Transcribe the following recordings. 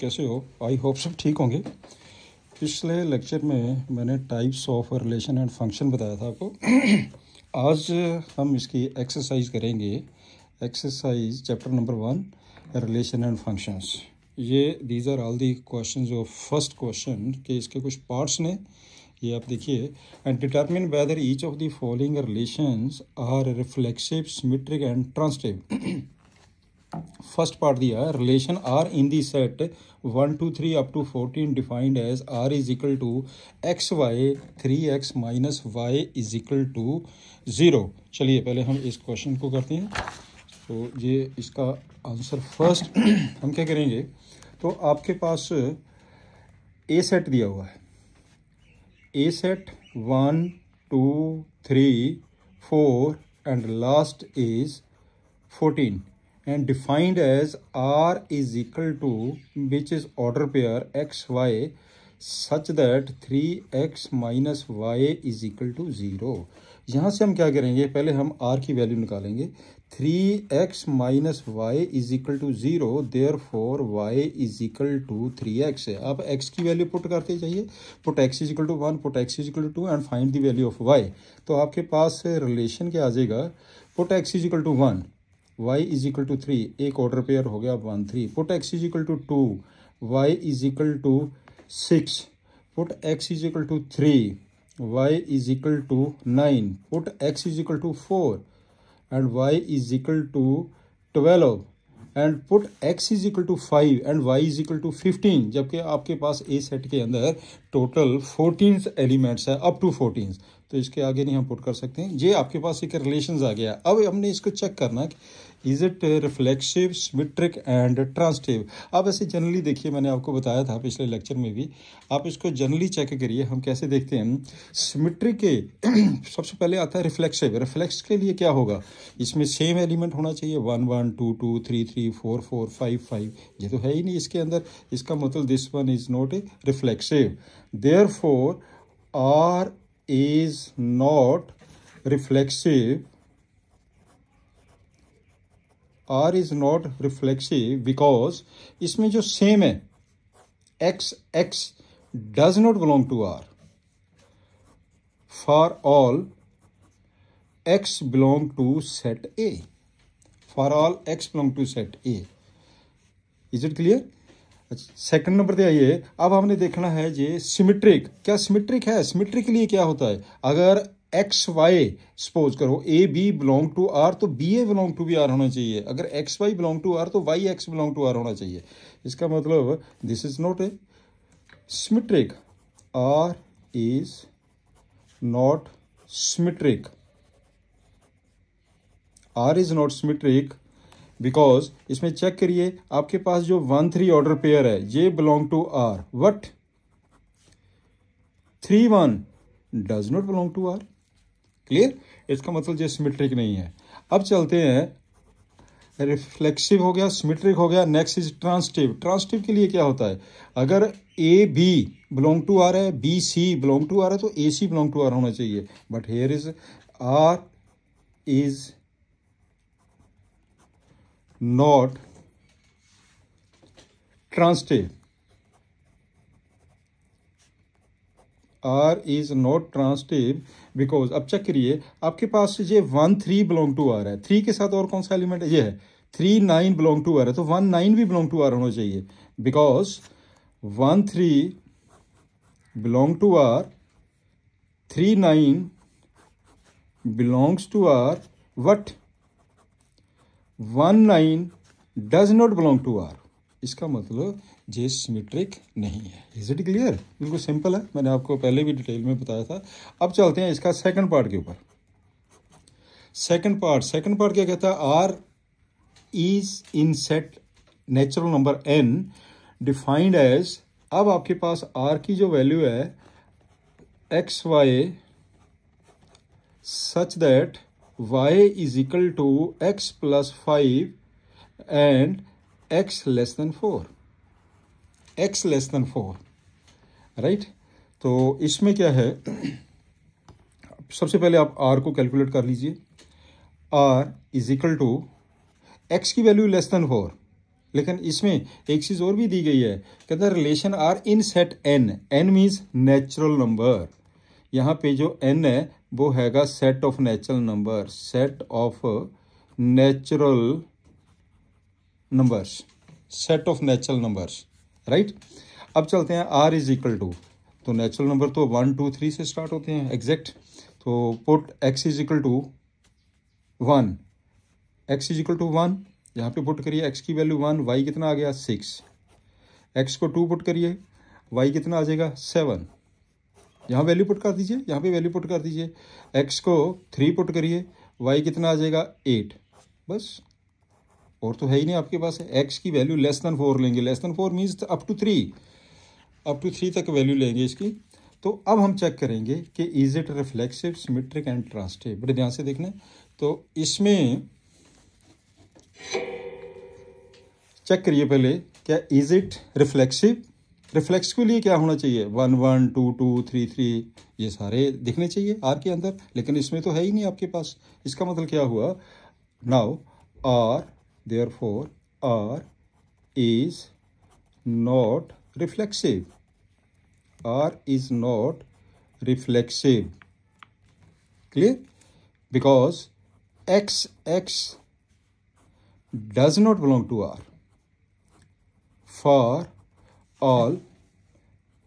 कैसे हो? I hope सब ठीक होंगे। पिछले लेक्चर में मैंने types of relation and function बताया था आपको। आज हम इसकी एक्सरसाइज करेंगे। Exercise chapter number 1, relation and functions. ये these are all the questions of first question के इसके कुछ पार्ट्स ने, ये आप देखिए। And determine whether each of the following relations are reflexive, symmetric and transitive. First part दिया है, relation R in the set 1 to 3 up to 14 defined as R is equal to X Y 3x minus Y is equal to 0। चलिए पहले हम इस question को करते हैं। तो ये इसका आंसर फर्स्ट हम क्या करेंगे, तो आपके पास ए सेट दिया हुआ है। A set 1 2 3 4 and last is 14 and defined as R is equal to, which is order pair x y, such that 3x minus y is equal to 0। यहाँ से हम क्या करेंगे, पहले हम R की वैल्यू निकालेंगे। 3x minus y is equal to 0, therefore y is equal to 3x है। अब x की वैल्यू पुट करते जाइए। Put x is equal to 1, put x is equal to 2 and find the value of y। तो आपके पास relation क्या आ जाएगा, put x is equal to 1, y is equal to 3, एक ऑर्डर पेयर हो गया 1 3। Put x is equal to 2, y is equal to 6। Put x is equal to 3, y is equal to 9। Put x is equal to 4 and y is equal to 12 and put x is equal to 5 and y is equal to 15। जबकि आपके पास ए set के अंदर total 14 elements है, up to 14, तो इसके आगे नहीं हम पुट कर सकते हैं। ये आपके पास एक रिलेशंस आ गया। अब हमने इसको चेक करना कि is it reflexive, symmetric and transitive. आप ऐसे जनरली देखिए, मैंने आपको बताया था पिछले लेक्चर में भी, आप इसको जनरली चेक करिए। हम कैसे देखते हैं, सिमेट्रिक के सबसे पहले आता है रिफ्लेक्सिव। रिफ्लेक्स के लिए क्या होगा, इसमें सेम एलिमेंट होना चाहिए, 1 1 2 2 3 3 4 4 5 5। ये तो है ही नहीं इसके अंदर, इसका मतलब this one is not a reflexive. Therefore R is not reflexive, R is not reflexive because इसमें जो सेम है x does not belong to R। For all x belong to set A, for all x belong to set A। Is it clear? Second number पे आइए। अब हमने देखना है ये सिमेट्रिक। क्या सिमेट्रिक है? सिमेट्रिक के लिए क्या होता है, अगर एक्स वाई सपोज करो a b belong to R, तो b a belong to b R होना चाहिए। अगर x Y belong to R, तो y x belong to R होना चाहिए। इसका मतलब this is not a symmetric. R is not symmetric. R is not symmetric because इसमें चेक करिए, आपके पास जो 1 3 ऑर्डर पेयर है ये belong to R, but 3 1 does not belong to R. Clear? इसका मतलब ये सिमेट्रिक नहीं है। अब चलते हैं, रिफ्लेक्सिव हो गया, सिमेट्रिक हो गया, नेक्स्ट इज ट्रांजिटिव। ट्रांजिटिव के लिए क्या होता है, अगर a b belong to R है, b c belong to R है, तो a c belong to R होना चाहिए। But here is R is not transitive। R is not transitive because, अब चेक करिए, आपके पास ये 1 3 बिलोंग टू आर है, 3 के साथ और कौन सा एलिमेंट है, ये है 3 9 बिलोंग टू आर है, तो 1 9 भी बिलोंग टू आर होना चाहिए। Because 1 3 belong to R, 3 9 belongs to R, but 1 9 does not belong to R. इसका मतलब ये सिमेट्रिक नहीं है। Is it clear? बिल्कुल सिंपल है, मैंने आपको पहले भी डिटेल में बताया था। अब चलते हैं इसका सेकंड पार्ट के ऊपर। सेकंड पार्ट क्या कहता है, R is in set natural number n defined as. अब आपके पास आर की जो वैल्यू है x Y such that y is equal to x plus 5 and x less than 4, x less than 4, right. तो इसमें क्या है, सबसे पहले आप r को कैलकुलेट कर लीजिए। r is equal to x की वैल्यू लेस देन 4, लेकिन इसमें एक चीज और भी दी गई है, कहता है relation R in set N, N means natural number. यहाँ पे जो एन है वो हैगा set of natural number, set of natural numbers, set of natural numbers, right. अब चलते हैं आर इज इक्वल टू, तो नेचुरल नंबर तो 1 2 3 से स्टार्ट होते हैं एग्जैक्ट, तो put X is equal to 1, X is equal to 1, यहाँ पे पुट करिए एक्स की वैल्यू 1, वाई कितना आ गया 6, एक्स को 2 पुट करिए, वाई कितना आ जाएगा 7, यहाँ वैल्यू पुट कर दीजिए, यहाँ पे वैल्यू पुट कर दीजिए, एक्स को 3 पुट करिए, वाई कितना आ जाएगा 8, बस और तो है ही नहीं आपके पास। एक्स की वैल्यू लेस देन 4 लेंगे, less than 4 means up to 3 तक वैल्यू लेंगे इसकी। तो अब हम चेक करेंगे कि is it reflexive, symmetric and transitive, बड़े ध्यान से देखना। तो इसमें चेक करिए पहले, क्या इज इट रिफ्लेक्सिव, रिफ्लेक्स के लिए क्या होना चाहिए 1 1 2 2 3 3 ये सारे दिखने चाहिए आर के अंदर, लेकिन इसमें तो है ही नहीं आपके पास। इसका मतलब क्या हुआ, now R therefore R is not reflexive, R is not reflexive, clear, because x does not belong to R, for all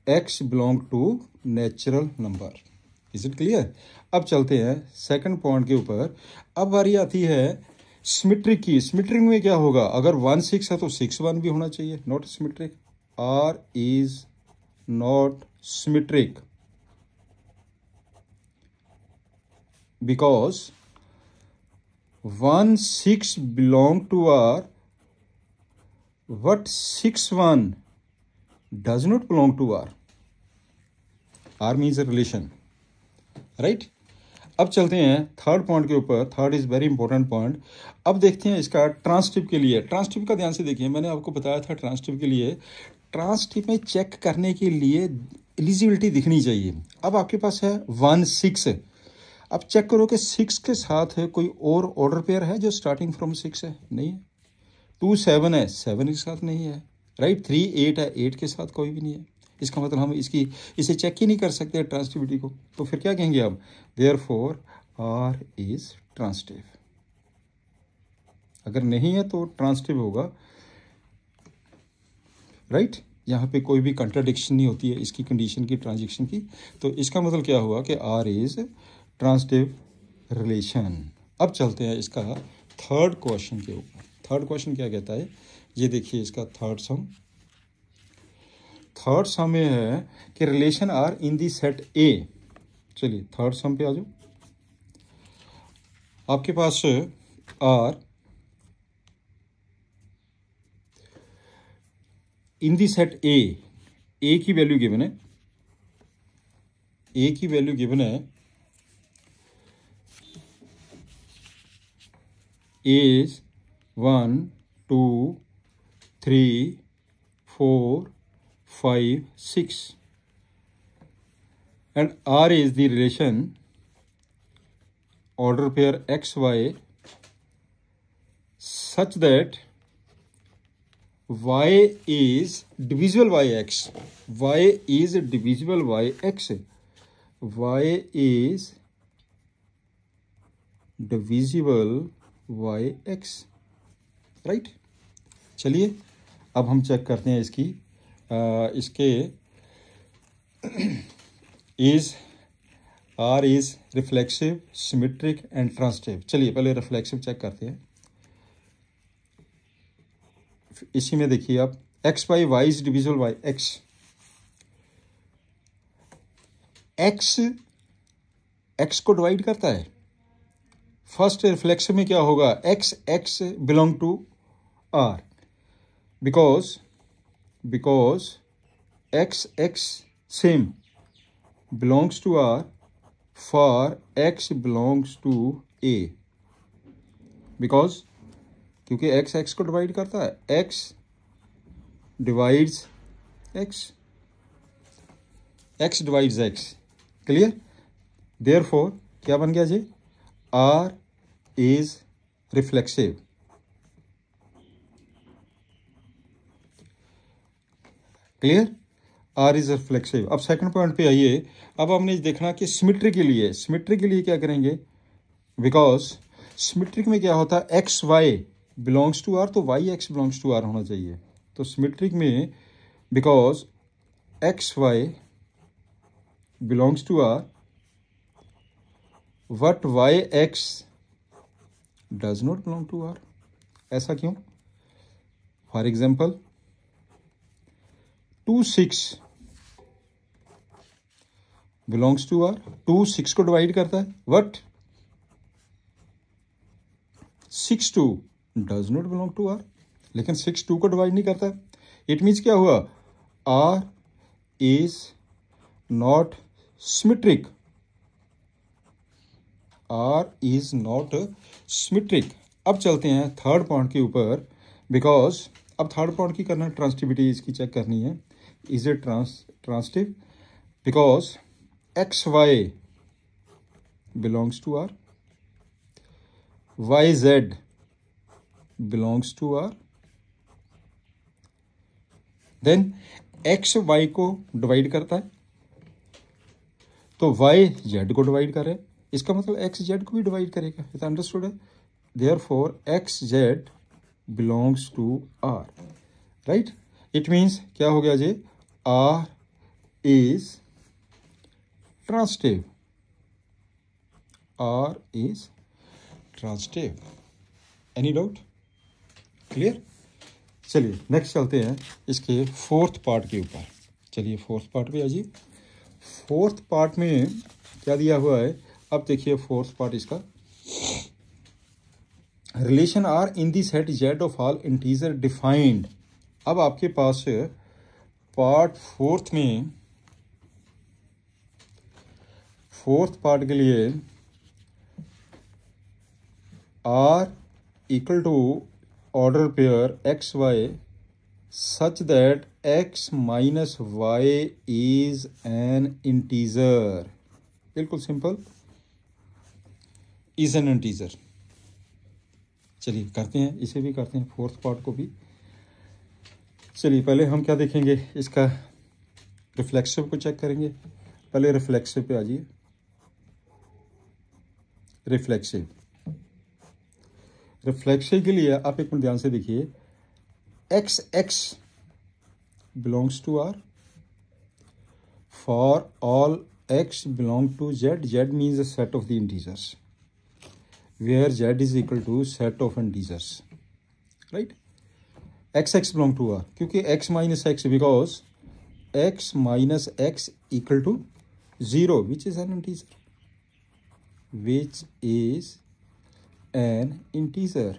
x belong to natural number, is it clear। अब चलते हैं सेकंड पॉइंट के ऊपर। अब बारी आती है symmetric की। सिमेट्रिक में क्या होगा, अगर 1 6 है तो 6 1 भी होना चाहिए, not symmetric, R is not symmetric because 1 6 belong to R, but 6 1 does not belong to R, R means a relation, right. अब चलते हैं थर्ड पॉइंट के ऊपर, third is very important point. अब देखते हैं इसका ट्रांसिटिव के लिए। ट्रांसिटिव का ध्यान से देखिए, मैंने आपको बताया था ट्रांसिटिव के लिए, ट्रांसिटिव में चेक करने के लिए एलिजिबिलिटी दिखनी चाहिए। अब आपके पास है 1 6, अब चेक करो कि 6 के साथ है कोई और ऑर्डर पेयर है जो स्टार्टिंग फ्रॉम 6 है, नहीं है। 2 7 है, 7 के साथ नहीं है, राइट। 3 8 है, 8 के साथ कोई भी नहीं है। इसका मतलब हम इसे चेक ही नहीं कर सकते ट्रांसिटिविटी को, तो फिर क्या कहेंगे अब, देयरफॉर आर इज ट्रांसिटिव। अगर नहीं है तो ट्रांसिटिव होगा, राइट। यहाँ पे कोई भी कंट्राडिक्शन नहीं होती है इसकी कंडीशन की, ट्रांजिशन की। तो इसका मतलब क्या हुआ कि आर इज ट्रांसिटिव रिलेशन। अब चलते हैं इसका थर्ड क्वेश्चन के ऊपर। थर्ड क्वेश्चन क्या कहता है, ये देखिए इसका थर्ड सम। थर्ड सम में है कि relation R in the set A. चलिए थर्ड सम पे आ जाओ। आपके पास आर इन दी सेट ए की वैल्यू गिवन है, ए की वैल्यू गिवन है is 1 2 3 4 5 6 and R is the relation order pair XY such that Y is divisible by X. Y is divisible by X. Y is divisible by X. Right. चलिए अब हम check करते हैं इसके is R is reflexive, symmetric and transitive. चलिए पहले reflexive check करते हैं। इसी में देखिए आप x by Y is divisible by x, x को डिवाइड करता है। फर्स्ट रिफ्लेक्सिव में क्या होगा, x belong to r because x same belongs to r for x belongs to a, because क्योंकि x को डिवाइड करता है, x divides x divides x। Clear. Therefore क्या बन गया जी, R is reflexive। Clear? R is reflexive. अब second point पे आइए। अब हमने देखना कि सिमेट्री के लिए क्या करेंगे, बिकॉज सिमेट्रिक में क्या होता है, x Y belongs to R, तो y x belongs to R होना चाहिए। तो सिमेट्रिक में because x Y belongs to R, but y x does not belong to R. ऐसा क्यों? For example 2 6 belongs to R, 2 6 को डिवाइड करता है, but 6 2 does not belong to R, लेकिन 6 2 को डिवाइड नहीं करता है। इट मीन्स क्या हुआ, R is not symmetric, R is not symmetric. अब चलते हैं थर्ड पॉइंट के ऊपर, बिकॉज अब थर्ड पॉइंट की करना है, ट्रांसिटिविटी इसकी चेक करनी है, is it transitive, because x Y belongs to R, Y Z belongs to R, then X Y को डिवाइड करता है, तो वाई जेड को डिवाइड करे, इसका मतलब एक्स जेड को भी डिवाइड करेगा। इट अंडरस्टूड है? Therefore x Z belongs to R, right? It means क्या हो गया जी, R is transitive, R is transitive. Any doubt? Clear? चलिए नेक्स्ट चलते हैं इसके फोर्थ पार्ट के ऊपर। चलिए फोर्थ पार्ट पे आ जाइए। फोर्थ पार्ट में क्या दिया हुआ है, अब देखिए फोर्थ पार्ट इसका, relation R in the set Z of all integer defined. अब आपके पास पार्ट फोर्थ में, फोर्थ पार्ट के लिए R equal to order pair X Y such that X minus Y is an integer. बिल्कुल simple, is an integer. चलिए करते हैं, इसे भी करते हैं, फोर्थ पार्ट को भी। चलिए पहले हम क्या देखेंगे, इसका रिफ्लेक्सिव को चेक करेंगे। पहले रिफ्लेक्सिव पे आ जाइए। रिफ्लेक्सिव के लिए आप एक मिनट ध्यान से देखिए, X X belongs to R, for all X belong to Z, Z means a set of the integers where z is equal to set of integers, right? x x belong to r, क्योंकि x minus x, because x minus x equal to 0, which is an integer, which is an integer.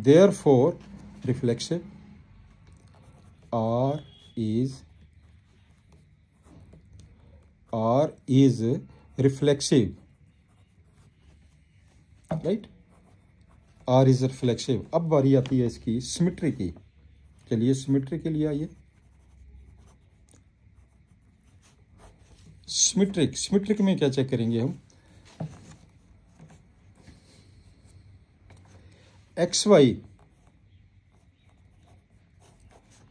Therefore reflexive r is reflexive, right? R is reflexive. अब बारी आती है इसकी symmetry की। चलिए symmetry के लिए आइए। सिमेट्रिक में क्या चेक करेंगे हम, x Y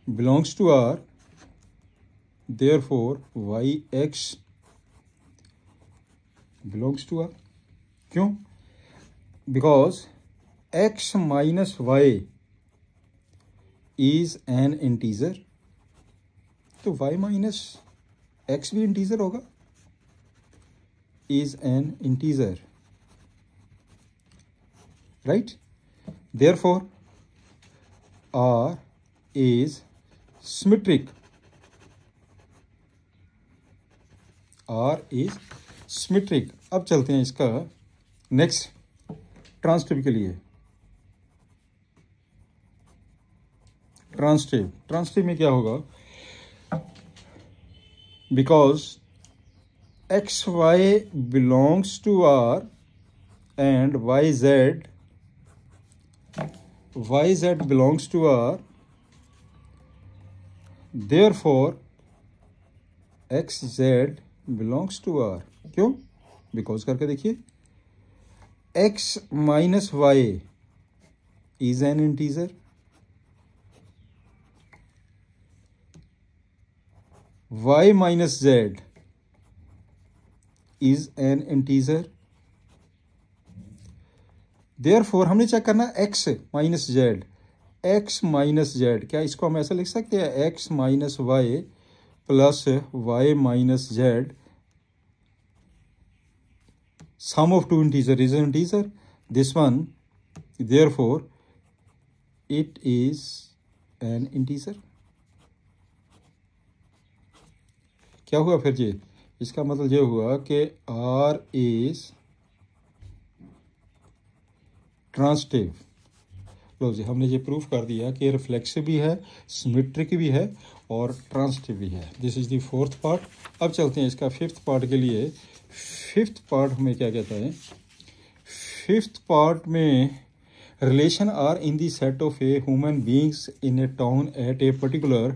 belongs to R, therefore y x belongs to R. क्यों? Because x minus Y is an integer, तो y माइनस एक्स भी इंटीजर होगा, is an integer, right? Therefore r is symmetric, r is symmetric. अब चलते हैं इसका next transitive के लिए। ट्रांसिटिव में क्या होगा, because x Y belongs to R and Y Z belongs to R, therefore x Z belongs to R. क्यों? बिकॉज करके देखिए, x minus Y is an integer, y minus Z is an integer, therefore हमने check करना x minus Z, x minus Z, क्या इसको हम ऐसा लिख सकते हैं x minus Y plus y minus Z, sum of two integer is an integer, this one, therefore it is an integer. क्या हुआ फिर जी, इसका मतलब ये हुआ कि R is ट्रांसटिव। लो जी, हमने ये प्रूफ कर दिया कि रिफ्लेक्सिव भी है, सिमेट्रिक भी है और ट्रांसटिव भी है। This is the fourth part. अब चलते हैं इसका फिफ्थ पार्ट के लिए। फिफ्थ पार्ट में क्या कहता है, फिफ्थ पार्ट में relation R in the set of a human beings in a town at a particular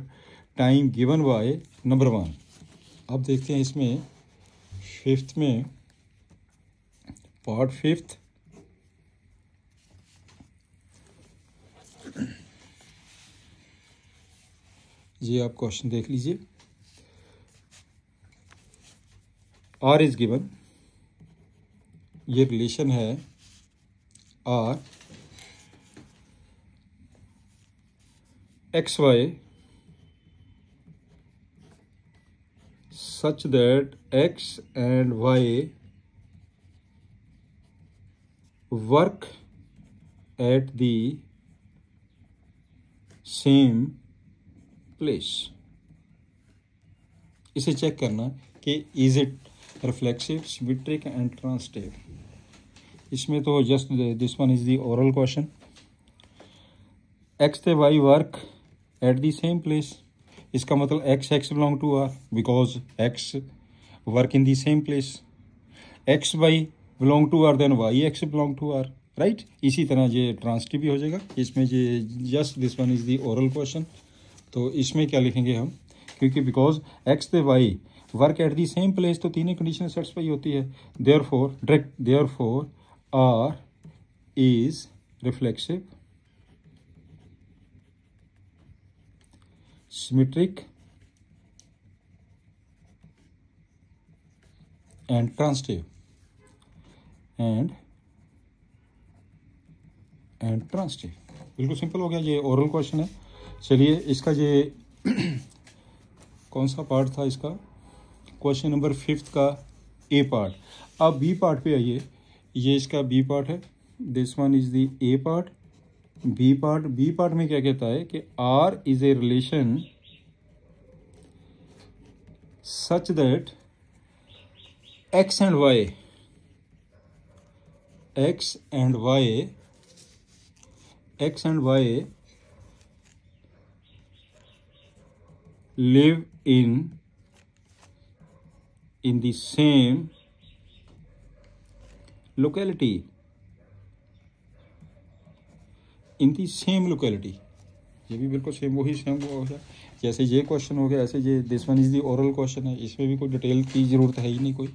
time given by number 1। अब देखते हैं इसमें फिफ्थ में पार्ट फिफ्थ, जी आप क्वेश्चन देख लीजिए। आर इज गिवन, ये रिलेशन है R X Y such that x and y work at the same place। इसे चेक करना कि is it reflexive, symmetric and transitive. इसमें तो just this one is the oral question. X ते y work at the same place, इसका मतलब x x belong to R because x work in the same place, x Y belong to R then Y x belong to R, right. इसी तरह ये transitive भी हो जाएगा। इसमें ये just this one is the oral question. तो इसमें क्या लिखेंगे हम, क्योंकि because X they Y work at the same place, तो तीनों कंडीशन सेटिस्फाई होती है। Therefore R is reflexive, symmetric and transitive and transitive। बिल्कुल सिंपल हो गया, ये ओरल क्वेश्चन है। चलिए इसका ये कौन सा पार्ट था इसका, क्वेश्चन नंबर फिफ्थ का ए पार्ट। अब बी पार्ट पे आइए, ये इसका बी पार्ट है। This one is the A part. B part में क्या कहता है कि R is a relation such that X and Y live in the same locality, in the same locality. ये भी बिल्कुल सेम वही सेम हो गया जैसे ये क्वेश्चन हो गया, ऐसे ये this one is the oral question है। इसमें भी कोई डिटेल की जरूरत है ही नहीं कोई,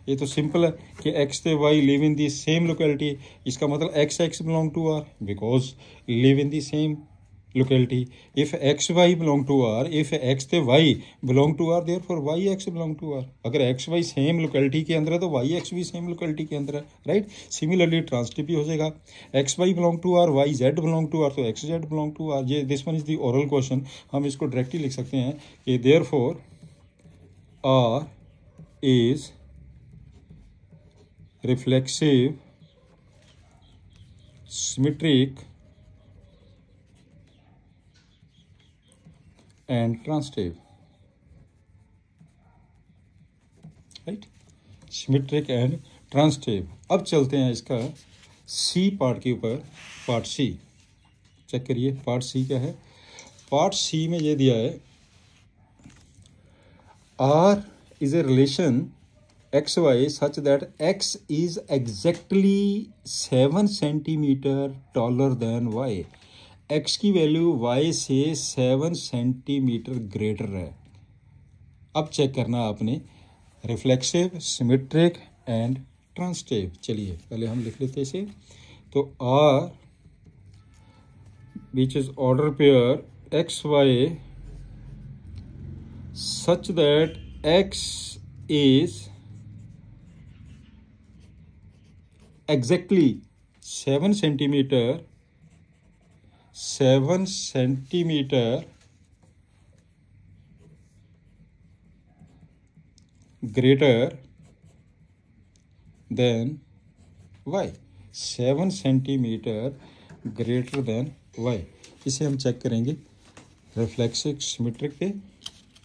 ये तो सिंपल है कि एक्स ते y live in the same locality. इसका मतलब x x belong to R because live in the same locality. If x Y belong to R, if x ते y belong to R, therefore y x belong to R. अगर x y same locality के अंदर है तो y x भी same locality के अंदर है, राइट। सिमिलरली ट्रांसटिव भी हो जाएगा, x Y belong to R, Y z belong to R, तो x z belong to R. ये this one is the oral question. हम इसको डायरेक्टली लिख सकते हैं कि therefore R is reflexive, symmetric and transitive, right, symmetric and transitive। अब चलते हैं इसका सी पार्ट के ऊपर। पार्ट सी चेक करिए, पार्ट सी क्या है। पार्ट सी में ये दिया है R is a relation X Y such that X is exactly 7 centimetre taller than Y. X की वैल्यू वाई से 7 सेंटीमीटर ग्रेटर है। अब चेक करना आपने रिफ्लेक्सिव, सिमेट्रिक एंड ट्रांसटिव। चलिए पहले हम लिख लेते इसे। तो R which is order pair X Y such that x is exactly 7 centimeter greater than y, 7 centimetre greater than y। इसे हम चेक करेंगे रिफ्लेक्सिव, सिमेट्रिक पे,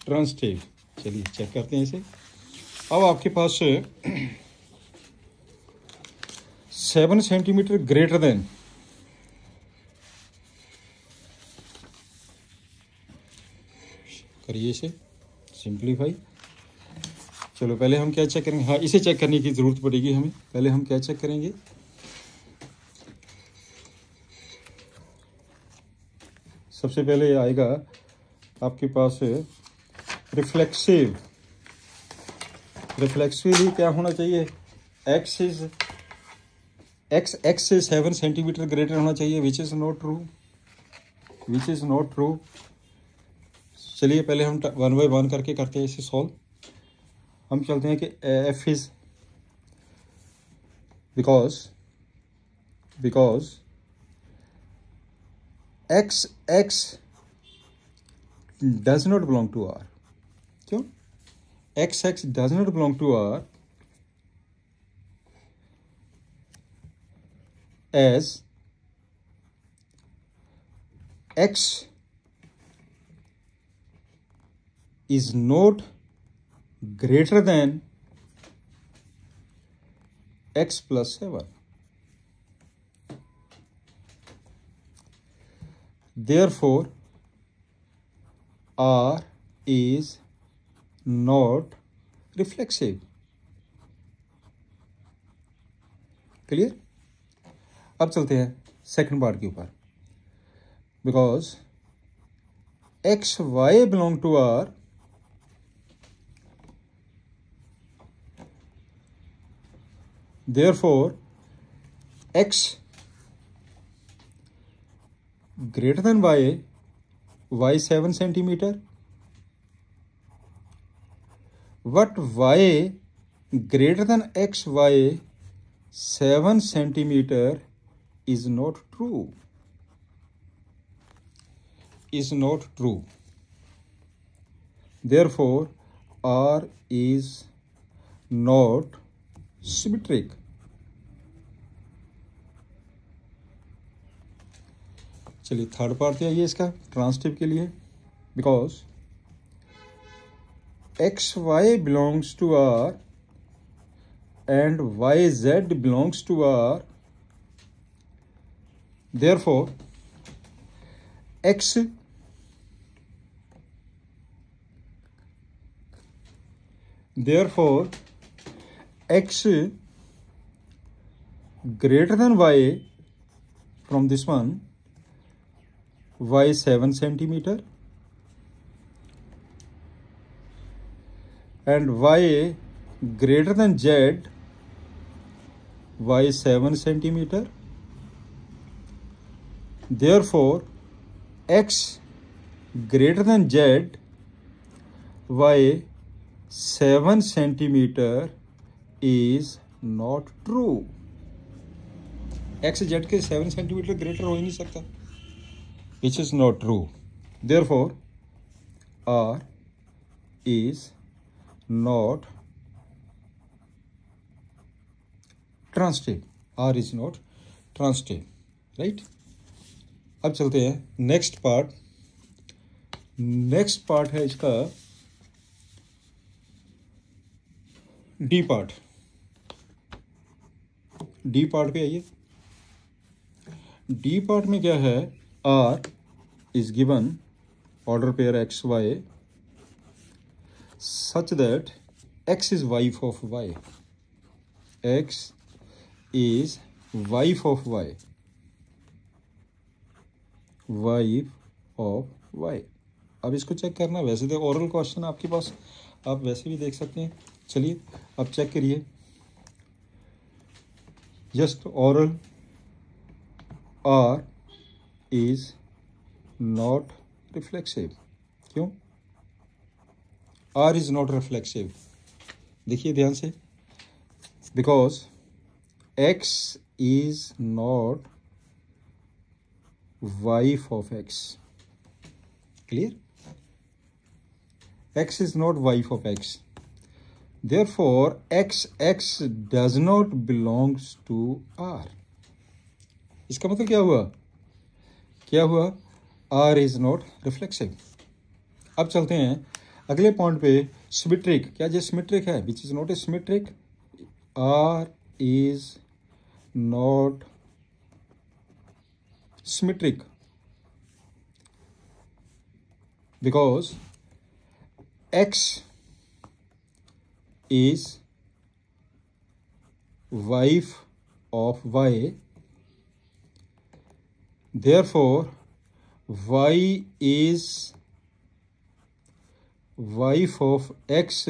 ट्रांसटिव। चलिए चेक करते हैं इसे। अब आपके पास 7 सेंटीमीटर ग्रेटर देन, करिए इसे सिंप्लीफाई। चलो पहले हम क्या चेक करेंगे, हाँ इसे चेक करने की ज़रूरत पड़ेगी हमें। पहले हम क्या चेक करेंगे, सबसे पहले आएगा आपके पास रिफ्लेक्सिव। रिफ्लेक्सिवली क्या होना चाहिए, x से 7 सेंटीमीटर ग्रेटर होना चाहिए, विच इज़ नॉट ट्रू। चलिए पहले हम 1 बाय 1 करके करते हैं इसे सॉल्व। हम चलते हैं कि f इज because x does not belong to r। क्यों? x does not belong to r as x is not greater than x plus 7. Therefore, R is not reflexive. Clear? अब चलते हैं सेकंड पार्ट के ऊपर। Because x Y belong to R, therefore X greater than Y, Y 7 centimetre, but Y greater than X Y 7 centimetre is not true. Therefore, R is not symmetric. चलिए third part पे आइए इसका transitive के लिए। Because x Y belongs to R and Y Z belongs to R, therefore x greater than y, from this one y 7 centimeter and y greater than z, y 7 centimeter. Therefore, x greater than z, y 7 centimeter is not true. x z के 7 centimetre greater हो ही नहीं सकता, which is not true. Therefore, R is not transitive. R is not transitive, right? अब चलते हैं next part है इसका D part पे आइए। डी पार्ट में क्या है, R is given order pair X Y such that X is wife of Y, X is wife of Y, wife of Y. अब इसको चेक करना, वैसे तो ओरल क्वेश्चन आपके पास, आप वैसे भी देख सकते हैं। चलिए अब चेक करिए, just oral, R is not reflexive. क्यों? आर इज नॉट रिफ्लेक्सिव, देखिए ध्यान से, because X is not wife of X, clear, x is not wife of x, therefore x does not belongs to r. इसका मतलब क्या हुआ r is not reflexive. अब चलते हैं अगले पॉइंट पे, सिमेट्रिक, क्या ये सिमेट्रिक है, विच is not a symmetric, r is not symmetric because x is wife of y, therefore y is wife of x.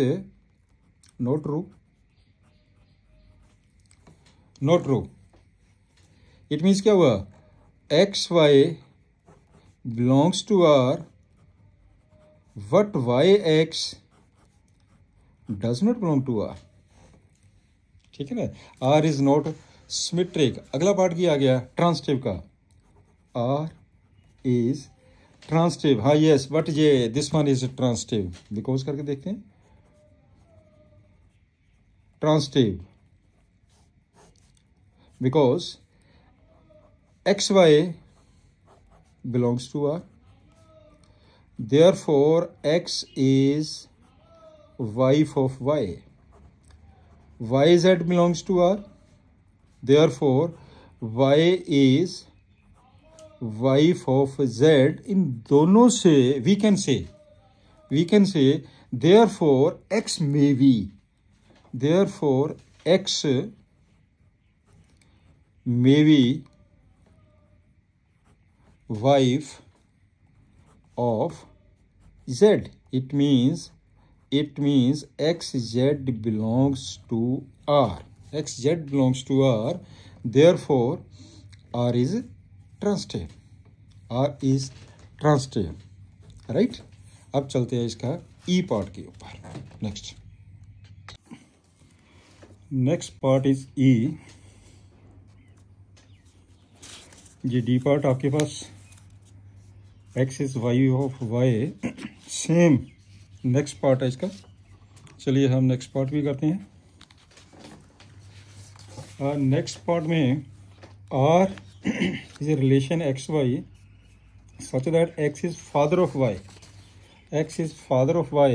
Not true, not true. It means क्या हुआ, x y belongs to r, but yx does not belong to r. ठीक है ना, r is not symmetric. अगला part किया गया transitive का, r is transitive, हाँ यस, बट ये this one is transitive, because करके देखते हैं, transitive because x Y belongs to R, therefore x is wife of y, yz belongs to r, therefore y is wife of z. इन दोनों से we can say therefore x may be, therefore x may be wife of z. It means xz belongs to r, xz belongs to r, therefore r is transitive, right. अब चलते हैं इसका E part के ऊपर. Next part is E. ये D part आपके पास x is wife of y, same next part है इसका. चलिए हम नेक्स्ट पार्ट भी करते हैं. नेक्स्ट पार्ट में r is a relation xy such that x is father of y. x is father of y.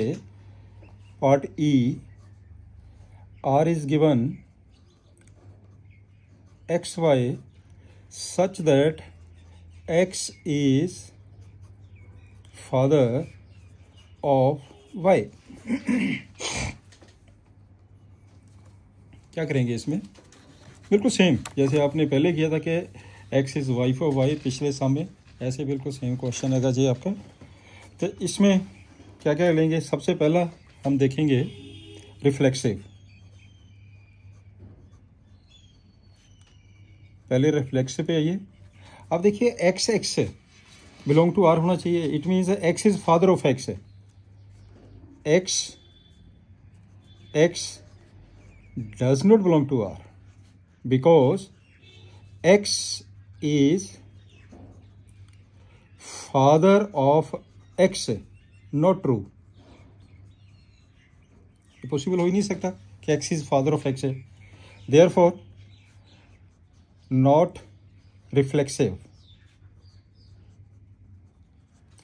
Part E, r is given xy such that x is father of y. क्या करेंगे इसमें, बिल्कुल same जैसे आपने पहले किया था कि x is wife of y पिछले सम में, ऐसे बिल्कुल सेम क्वेश्चन है जी आपका. तो इसमें क्या क्या लेंगे, सबसे पहला हम देखेंगे रिफ्लेक्सिव. पहले रिफ्लेक्सिव पे आइए. अब देखिए x बिलोंग टू r होना चाहिए. It means x is father of x. x does not belong to r because x is father of x. not true. ये पॉसिबल हो ही नहीं सकता कि x is father of x है. therefore not reflexive.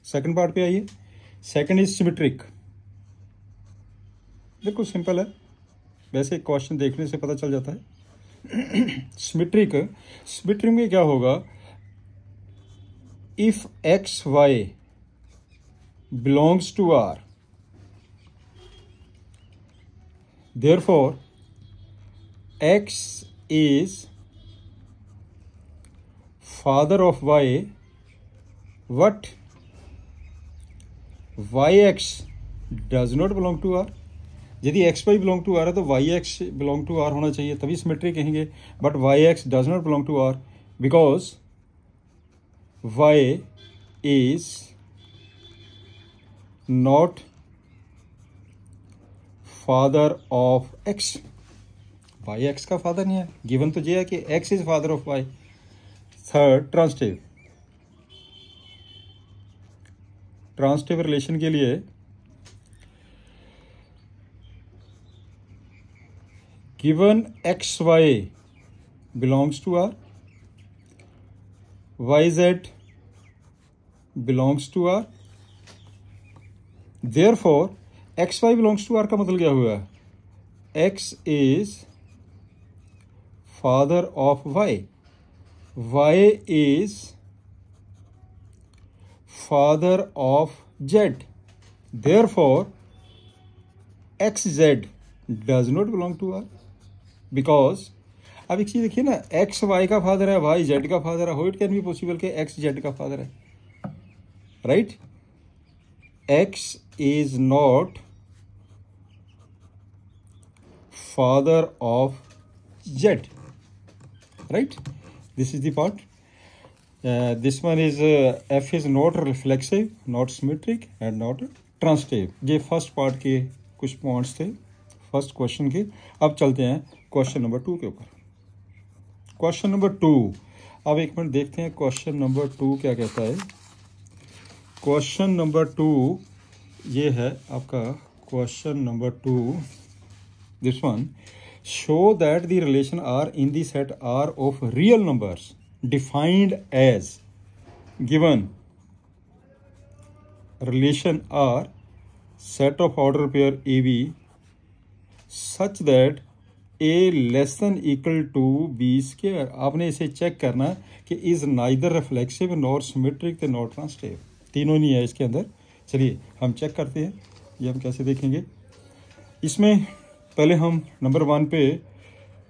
Second part पे आइए. Second is symmetric. बिल्कुल simple है, वैसे क्वेश्चन देखने से पता चल जाता है. सिमेट्रिक में क्या होगा, if x Y belongs to R, therefore x is father of y, but y x does not belong to R. यदि x Y belong to R है तो y x belong to R होना चाहिए, तभी symmetric कहेंगे. But y x does not belong to R because y is not father of x, y x का father नहीं है, गिवन तो ये है कि x is father of Y. Third, transitive, transitive relation के लिए given X Y belongs to R, Y Z belongs to R, therefore X Y belongs to R का मतलब क्या हुआ, X is father of Y, Y is father of z, therefore xz does not belong to r, because अब एक चीज देखिए ना, x Y का फादर है, वाई जेड का फादर है, how it can be possible कि एक्स जेड का फादर है, right? X is not father of Z, right? This is the part. This one is F is not reflexive, not symmetric and not transitive. ये first part के कुछ points थे first question के. अब चलते हैं क्वेश्चन नंबर 2 के ऊपर. क्वेश्चन नंबर 2, अब एक मिनट देखते हैं क्वेश्चन नंबर 2 क्या कहता है. क्वेश्चन नंबर 2 ये है आपका question number 2, this one, show that the relation R in the set R of real numbers defined as given relation R set of order pair AB such that A less than equal to B square. आपने इसे check करना कि is neither reflexive nor symmetric nor transitive, तीनों नहीं है इसके अंदर. चलिए हम चेक करते हैं ये हम कैसे देखेंगे. इसमें पहले हम नंबर 1 पे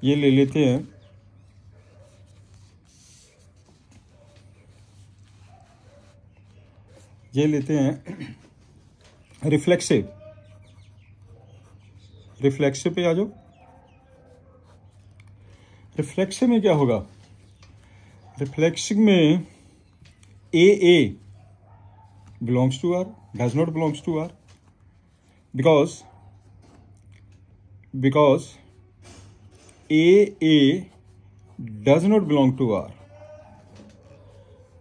ये ले लेते हैं, ये लेते हैं रिफ्लेक्सिव. रिफ्लेक्सिव पे आ जाओ. रिफ्लेक्सिव में क्या होगा, रिफ्लेक्सिव में a belongs to R, does not belongs to R, because a does not belong to R,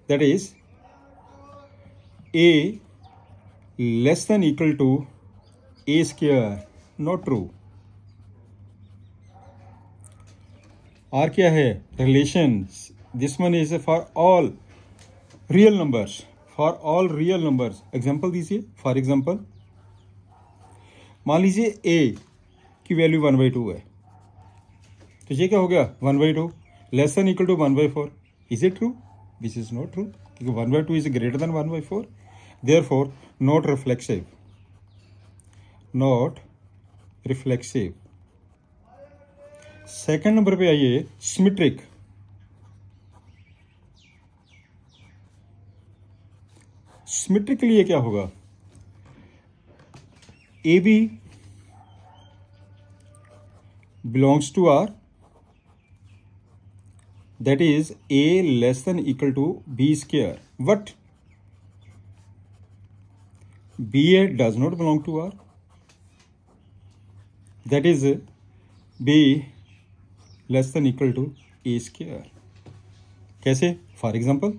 that is A less than equal to A square, not true. R क्या है, relations. This one is for all real numbers. For all real numbers. Example दीजिए. For example, मान लीजिए A की value 1/2 है, तो ये क्या हो गया 1/2 less than equal to 1/4. Is it true? This is not true, क्योंकि 1/2 is greater than 1/4. Therefore not reflexive, not reflexive. Second number पे आइए, सिमेट्रिक. सिमेट्रिक के लिए क्या होगा, A B belongs to R, that is A less than equal to B square, but BA does not belong to R, that is B less than equal to A square. कैसे, for example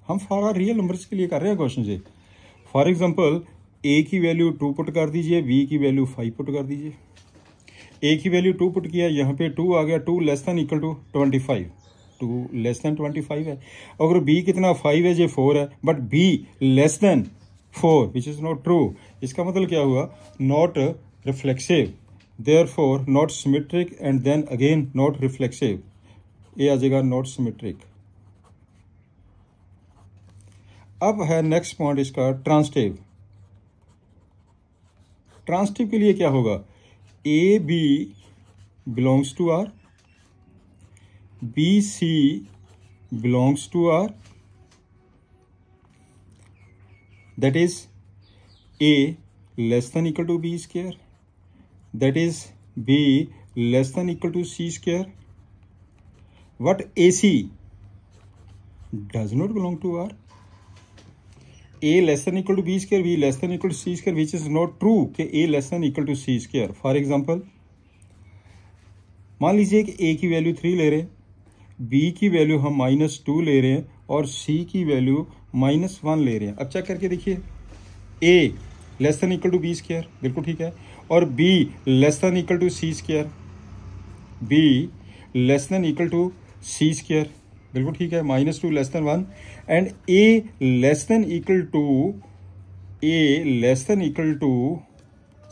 हम for real numbers के लिए कर रहे हैं question से. For example A की value 2 put कर दीजिए, B की वैल्यू 5 पुट कर दीजिए. A की वैल्यू 2 पुट किया, यहाँ पे 2 आ गया, 2 less than equal to 25, 2 less than 25 है. अगर B कितना 5 है, ये 4 है, but B less than 4, which is not true. इसका मतलब क्या हुआ, not reflexive, therefore not symmetric, and then again not reflexive. ये आ जाएगा not symmetric. अब है नेक्स्ट पॉइंट इसका ट्रांसिटिव. ट्रांसिटिव के लिए क्या होगा, A B belongs to R, B C belongs to R, that is A less than equal to B square, that is B less than equal to C square, but AC does not belong to R. A less than equal to B square, b less than equal to c square, which is not true कि a less than equal to c square. For example मान लीजिए कि ए की value 3 ले रहे हैं, B की value हम -2 ले रहे हैं और सी की वैल्यू -1 ले रहे हैं। अब चेक करके देखिए, a less than equal to B square, बिल्कुल ठीक है, और b less than equal to c square, b less than equal to c square, बिल्कुल ठीक है, -2 less than 1, and a less than equal to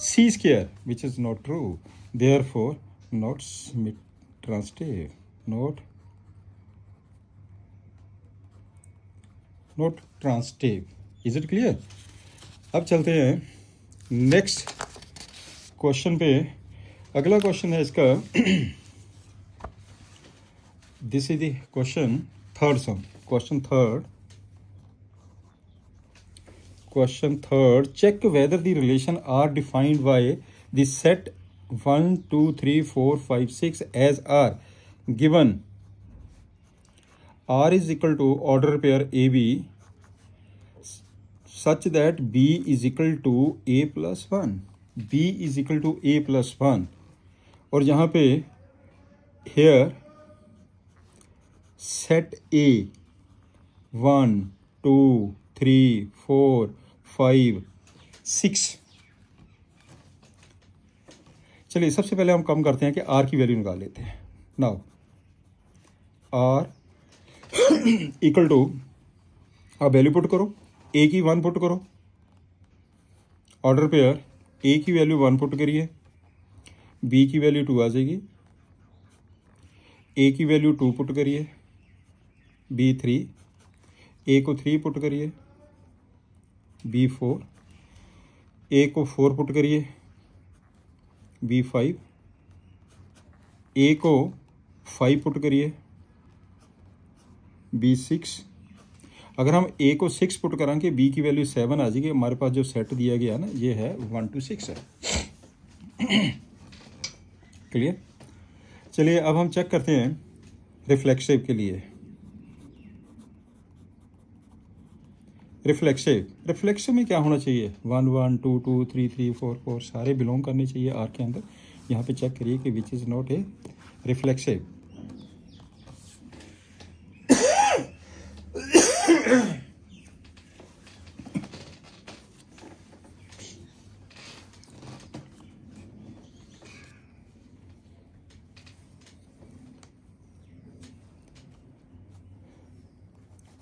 c square, which is not true, therefore not transitive, not transitive. Is it clear? अब चलते हैं next question पे। अगला question है इसका this is the question third sum, question third, check whether the relation R defined by the set 1 2 3 4 5 6 as R given R is equal to order pair AB such that B is equal to A plus 1, B is equal to A plus 1, और यहाँ पे here set A 1 2 3 4 5 6। चलिए सबसे पहले हम कम करते हैं कि R की वैल्यू निकाल लेते हैं। नाउ R इक्वल टू, आप वैल्यू पुट करो, ए की 1 पुट करो, ऑर्डर पेयर ए की वैल्यू 1 पुट करिए, बी की वैल्यू 2 आ जाएगी, ए की वैल्यू 2 पुट करिए, बी 3, ए को 3 पुट करिए, बी 4, ए को 4 पुट करिए, बी 5, ए को 5 पुट करिए, बी 6। अगर हम ए को 6 पुट कराएंगे बी की वैल्यू 7 आ जाएगी। हमारे पास जो सेट दिया गया ना ये है 1 to 6 है। क्लियर? चलिए अब हम चेक करते हैं रिफ्लेक्सिव के लिए। रिफ्लेक्सिव में क्या होना चाहिए? 1 1 2 2 3 3 4 4 सारे बिलोंग करने चाहिए आर के अंदर। यहाँ पे चेक करिए कि which is not a reflexive.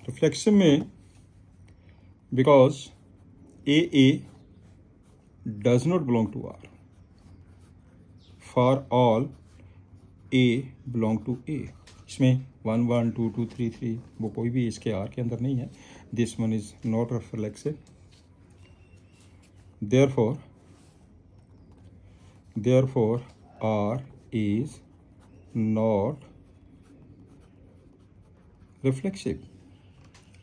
Reflexive में because a does not belong to R, for all a belong to a. इसमें 1 1 2 2 3 3 वो कोई भी इसके आर के अंदर नहीं है। This one is not reflexive. therefore R is not reflexive.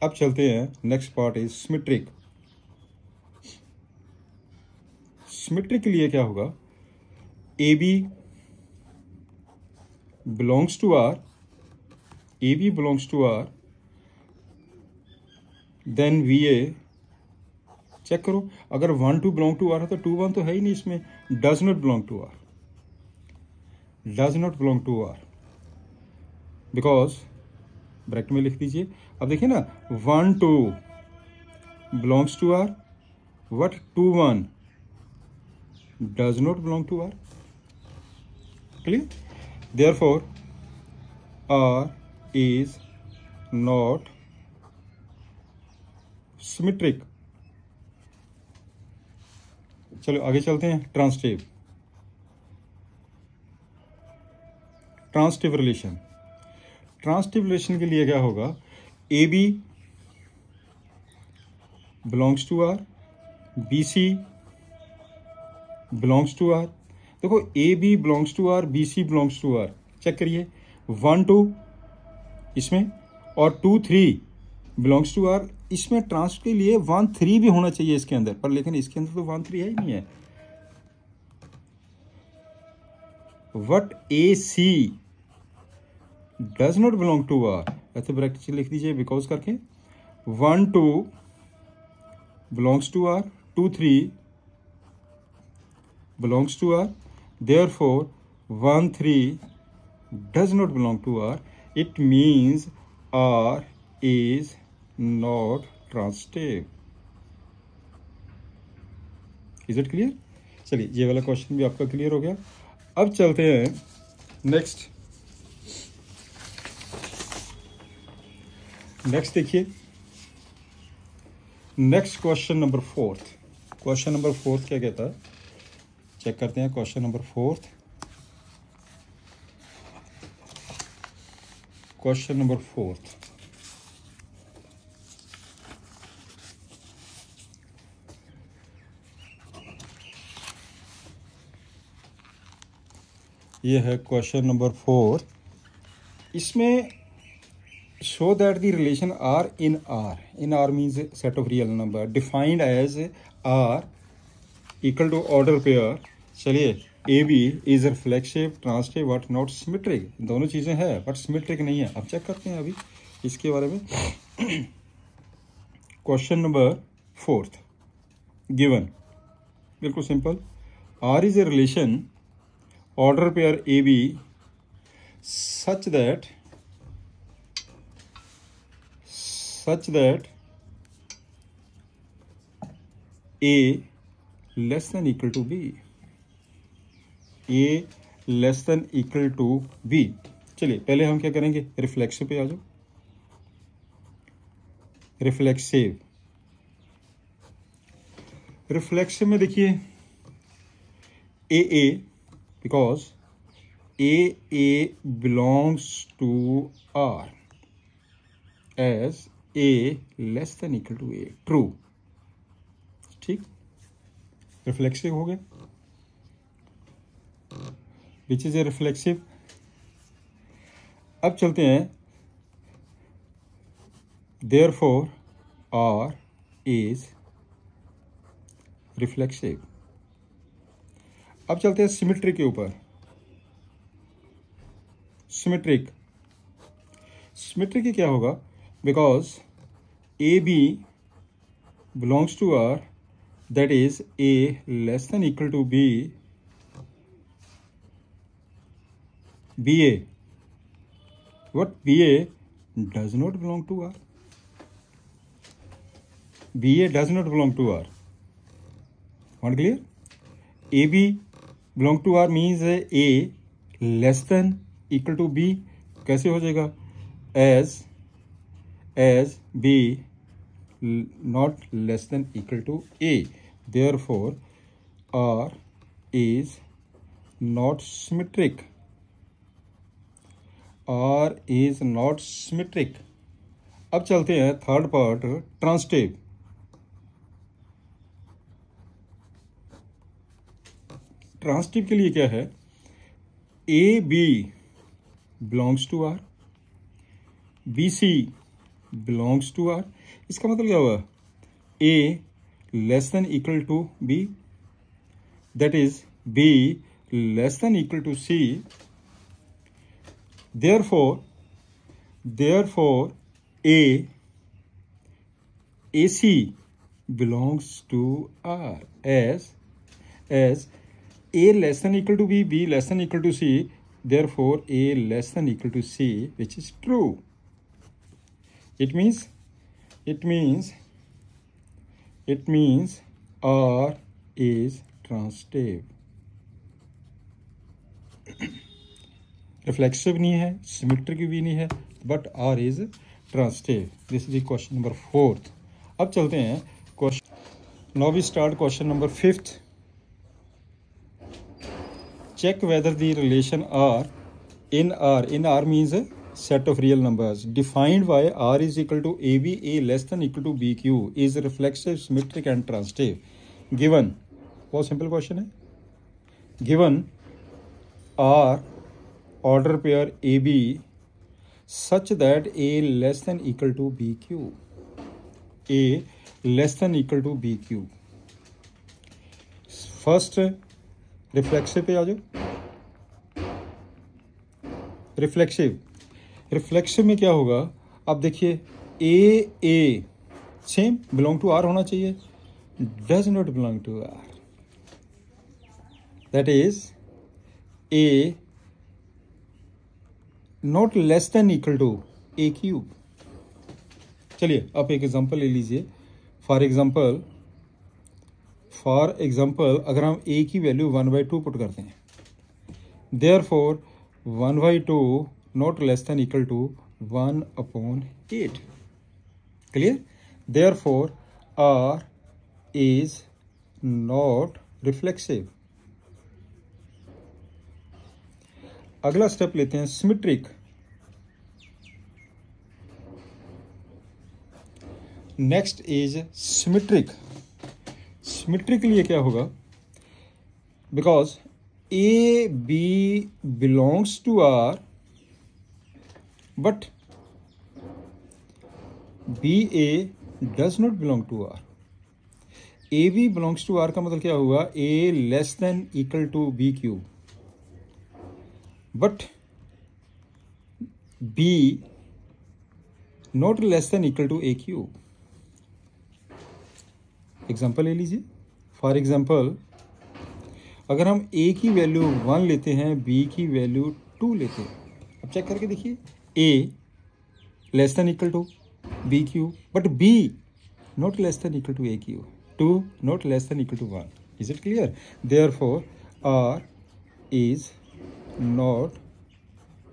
अब चलते हैं next part is symmetric. Symmetric के लिए क्या होगा? A B belongs to R, A B belongs to R, then B A. Check करो, अगर 1 2 बिलोंग टू आर है तो 2 1 तो है ही नहीं इसमें। Does not belong to R, does not belong to R because bracket में लिख दीजिए। अब देखिए ना, 1 2 belongs to R, but 2 1 does not belong to R. Clear? Therefore R is not symmetric. चलो आगे चलते हैं। Transitive relation. ट्रांसिटिव रिलेशन के लिए क्या होगा? A B belongs to R, B C belongs to R. देखो a B belongs to R, B C belongs to R. Check करिए, 1 2 इसमें और 2 3 बिलोंग्स टू आर। इसमें ट्रांस के लिए 1 3 भी होना चाहिए इसके अंदर, पर लेकिन इसके अंदर तो 1 3 है ही नहीं है। What A C does not belong to R, ऐसे ब्रैकेट लिख दीजिए बिकॉज करके। 1 2 belongs to R, 2 3 belongs to R, therefore 1 3 does not belong to R. It means R is not transitive. Is it clear? चलिए ये वाला question भी आपका clear हो गया। अब चलते हैं नेक्स्ट। देखिए next question number 4। Question number 4 क्या कहता है, चेक करते हैं। क्वेश्चन नंबर 4, क्वेश्चन नंबर 4 ये है क्वेश्चन नंबर 4। इसमें show that the relation R in R means set of real number defined as R equal to order pair. चलिए a b is reflexive, transitive, what not symmetric. दोनों चीज़ें हैं but symmetric नहीं है। अब check करते हैं अभी इसके बारे में। क्वेश्चन नंबर 4 गिवन, बिल्कुल simple. R is a relation order pair AB such that A less than equal to B, A less than equal to B। चलिए पहले हम क्या करेंगे, रिफ्लेक्सिव पे आ जाओ। रिफ्लेक्सिव में देखिए ए because A belongs to R as A less than equal to A, true। ठीक, रिफ्लेक्सिव हो गया। Which is a reflexive. अब चलते हैं therefore R is रिफ्लेक्सिव। अब चलते हैं सिमेट्रिक के ऊपर। सिमेट्रिक की क्या होगा, because A B belongs to R, that is A less than equal to B, B A what B A does not belong to R, B A does not belong to R. Not clear? A B belong to R means A less than equal to B। कैसे हो जाएगा, as B not less than equal to A, therefore R is not symmetric, R is not symmetric। अब चलते हैं third part, transitive. Transitive के लिए क्या है, a B belongs to R, B C belongs to R. इसका मतलब क्या हुआ, a less than equal to b, that is B less than equal to c, therefore a c belongs to R as A less than equal to B, B less than equal to C, therefore A less than equal to C, which is true. It means R is transitive। Reflexive नहीं है, symmetric भी नहीं है, but R is transitive। This is question number 4। अब चलते हैं question. Now we start question number 5। Check whether the relation R in R means a set of real numbers defined by R is equal to AB, A less than equal to BQ is reflexive, symmetric and transitive। Given, बहुत simple question है। Given R order pair AB such that A less than equal to BQ, A less than equal to BQ। First reflexive पे आ जाओ। Reflexive में क्या होगा, अब देखिए ए same belong to R होना चाहिए, does not belong to R. That is A not less than equal to A cube. चलिए आप एक एग्जांपल ले लीजिए. फॉर एग्जांपल अगर हम A की वैल्यू 1/2 पुट करते हैं, therefore 1/2 not less than equal to 1/8. Clear? Therefore R is not reflexive. अगला स्टेप लेते हैं symmetric. Next is symmetric. Symmetric के लिए क्या होगा? Because A B belongs to R but b A does not belong to R. A B belongs to R का मतलब क्या हुआ? A less than equal to b cube but b not less than equal to a cube. Example ले लीजिए. For example अगर हम ए की value 1 लेते हैं, बी की वैल्यू 2 लेते हैं. अब चेक करके देखिए. A less than equal to b cube but b not less than equal to a cube. 2 not less than equal to 1. Is it clear? Therefore R is not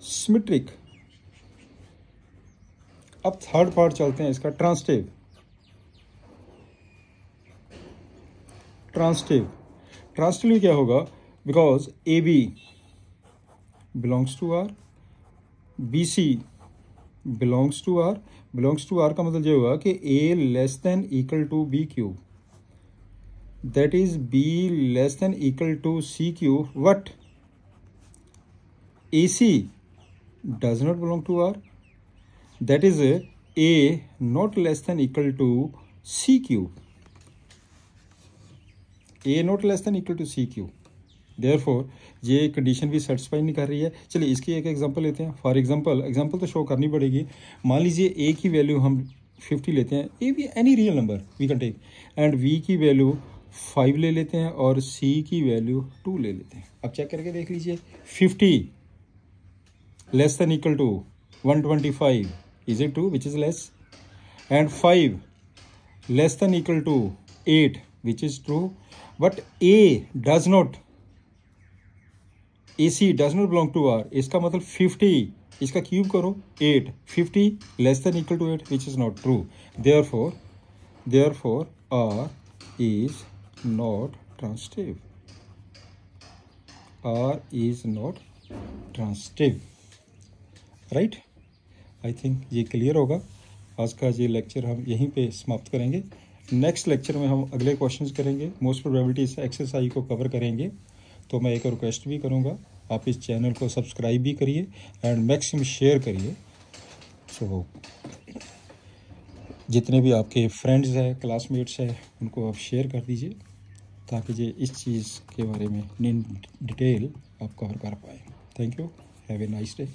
symmetric. अब third part चलते हैं इसका, transitive. Transitive में क्या होगा? Because A B belongs to R, B C belongs to R. Belongs to R का मतलब ये होगा कि a less than equal to b cube, that is B less than equal to C cube but AC does not belong to R. That is A not less than equal to C cube. A not less than equal to C cube. Therefore ये condition भी satisfy नहीं कर रही है. चलिए इसकी एक example लेते हैं. फॉर एग्जांपल तो शो करनी पड़ेगी. मान लीजिए A की वैल्यू हम 50 लेते हैं. A भी any real number we can take and B की वैल्यू 5 ले लेते हैं और C की वैल्यू 2 ले लेते हैं. अब चेक करके देख लीजिए. 50 less than equal to 125, is it true, which is less, and 5 less than equal to 8, which is true, but A does not, AC does not belong to R. इसका मतलब 50 इसका क्यूब करो 8, 50 less than equal to 8, which is not true. Therefore R is not transitive. R is not transitive. Right. I think ये clear होगा. आज का ये lecture हम यहीं पे समाप्त करेंगे. नेक्स्ट लेक्चर में हम अगले क्वेश्चंस करेंगे. मोस्ट प्रोबेबिलिटी इस एक्सरसाइज को कवर करेंगे. तो मैं एक रिक्वेस्ट भी करूँगा, आप इस चैनल को सब्सक्राइब भी करिए एंड मैक्सिमम शेयर करिए. सो जितने भी आपके फ्रेंड्स हैं, क्लासमेट्स हैं, उनको आप शेयर कर दीजिए ताकि ये इस चीज़ के बारे में इन डिटेल आप कवर कर पाएँ. Thank you. Have a nice day.